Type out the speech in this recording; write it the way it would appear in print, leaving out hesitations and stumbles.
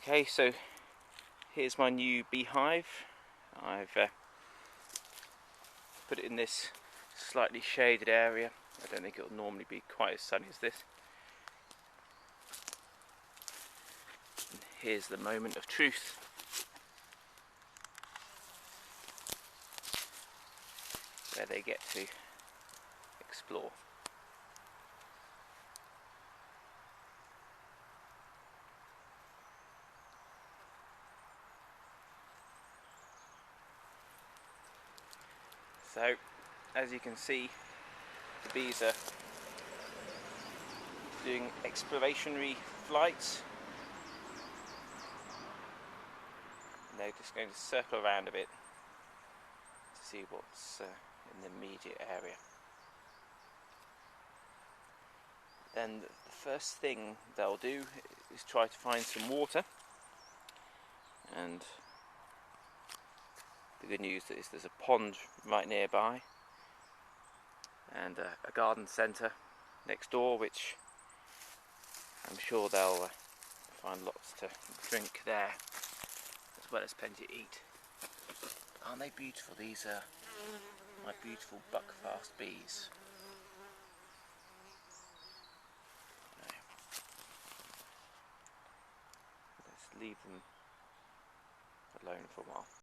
Okay, so here's my new beehive. I've put it in this slightly shaded area. I don't think it'll normally be quite as sunny as this. And here's the moment of truth. Where they get to explore. So, as you can see, the bees are doing explorationary flights. And they're just going to circle around a bit to see what's in the immediate area. Then the first thing they'll do is try to find some water. And the good news is there's a pond right nearby and a garden centre next door, which I'm sure they'll find lots to drink there, as well as plenty to eat. Aren't they beautiful? These are my beautiful buckfast bees. Let's leave them alone for a while.